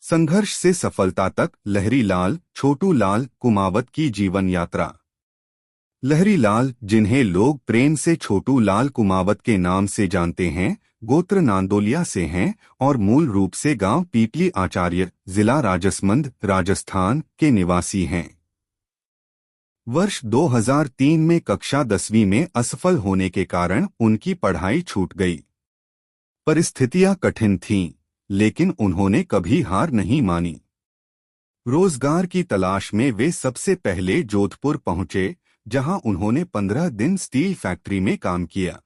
संघर्ष से सफलता तक लहरी लाल छोटू लाल कुमावत की जीवन यात्रा। लहरी लाल, जिन्हें लोग प्रेम से छोटू लाल कुमावत के नाम से जानते हैं, गोत्र नांदोलिया से हैं और मूल रूप से गांव पीपली आचार्य, जिला राजसमंद, राजस्थान के निवासी हैं। वर्ष 2003 में कक्षा 10वीं में असफल होने के कारण उनकी पढ़ाई छूट गई। परिस्थितियां कठिन थीं, लेकिन उन्होंने कभी हार नहीं मानी। रोजगार की तलाश में वे सबसे पहले जोधपुर पहुंचे, जहां उन्होंने 15 दिन स्टील फैक्ट्री में काम किया।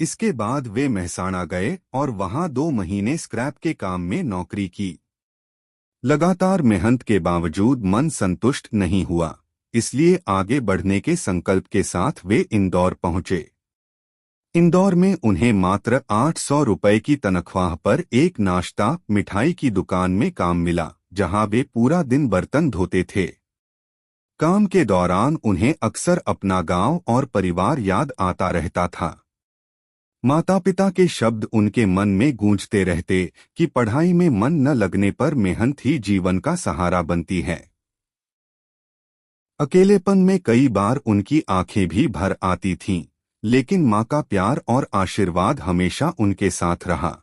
इसके बाद वे मेहसाणा गए और वहां 2 महीने स्क्रैप के काम में नौकरी की। लगातार मेहनत के बावजूद मन संतुष्ट नहीं हुआ, इसलिए आगे बढ़ने के संकल्प के साथ वे इंदौर पहुंचे। इंदौर में उन्हें मात्र 800 रुपए की तनख्वाह पर एक नाश्ता मिठाई की दुकान में काम मिला, जहां वे पूरा दिन बर्तन धोते थे। काम के दौरान उन्हें अक्सर अपना गांव और परिवार याद आता रहता था। माता पिता के शब्द उनके मन में गूंजते रहते कि पढ़ाई में मन न लगने पर मेहनत ही जीवन का सहारा बनती है। अकेलेपन में कई बार उनकी आंखें भी भर आती थीं, लेकिन माँ का प्यार और आशीर्वाद हमेशा उनके साथ रहा।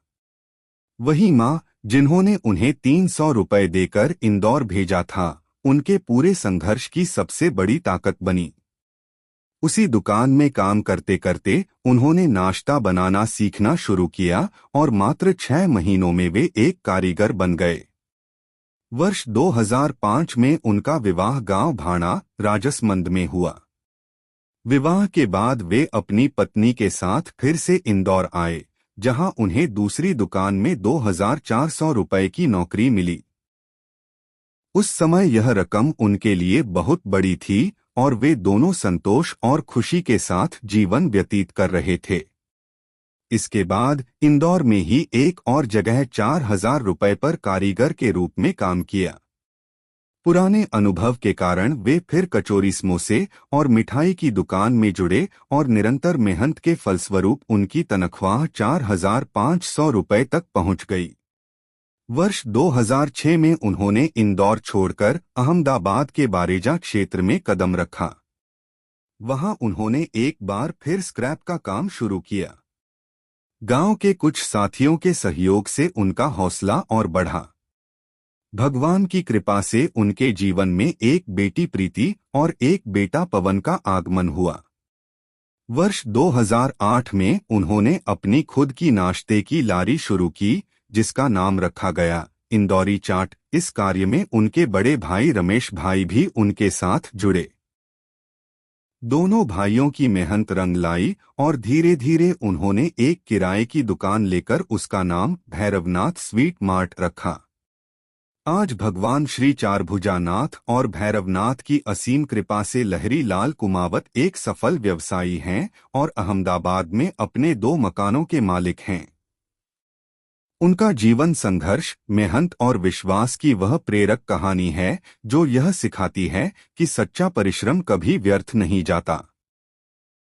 वही माँ, जिन्होंने उन्हें 300 रुपए देकर इंदौर भेजा था, उनके पूरे संघर्ष की सबसे बड़ी ताकत बनी। उसी दुकान में काम करते करते उन्होंने नाश्ता बनाना सीखना शुरू किया और मात्र 6 महीनों में वे एक कारीगर बन गए। वर्ष 2005 में उनका विवाह गांव भाणा, राजसमंद में हुआ। विवाह के बाद वे अपनी पत्नी के साथ फिर से इंदौर आए, जहां उन्हें दूसरी दुकान में 2400 रुपए की नौकरी मिली। उस समय यह रकम उनके लिए बहुत बड़ी थी और वे दोनों संतोष और खुशी के साथ जीवन व्यतीत कर रहे थे। इसके बाद इंदौर में ही एक और जगह 4000 रुपए पर कारीगर के रूप में काम किया। पुराने अनुभव के कारण वे फिर कचौरी समोसे और मिठाई की दुकान में जुड़े और निरंतर मेहनत के फलस्वरूप उनकी तनख्वाह 4500 रुपए तक पहुंच गई। वर्ष 2006 में उन्होंने इंदौर छोड़कर अहमदाबाद के बारेजा क्षेत्र में कदम रखा। वहां उन्होंने एक बार फिर स्क्रैप का काम शुरू किया। गांव के कुछ साथियों के सहयोग से उनका हौसला और बढ़ा। भगवान की कृपा से उनके जीवन में एक बेटी प्रीति और एक बेटा पवन का आगमन हुआ। वर्ष 2008 में उन्होंने अपनी खुद की नाश्ते की लारी शुरू की, जिसका नाम रखा गया इंदौरी चाट। इस कार्य में उनके बड़े भाई रमेश भाई भी उनके साथ जुड़े। दोनों भाइयों की मेहनत रंग लाई और धीरे धीरे उन्होंने एक किराए की दुकान लेकर उसका नाम भैरवनाथ स्वीट मार्ट रखा। आज भगवान श्री चारभुजानाथ और भैरवनाथ की असीम कृपा से लहरी लाल कुमावत एक सफल व्यवसायी हैं और अहमदाबाद में अपने 2 मकानों के मालिक हैं। उनका जीवन संघर्ष, मेहनत और विश्वास की वह प्रेरक कहानी है जो यह सिखाती है कि सच्चा परिश्रम कभी व्यर्थ नहीं जाता।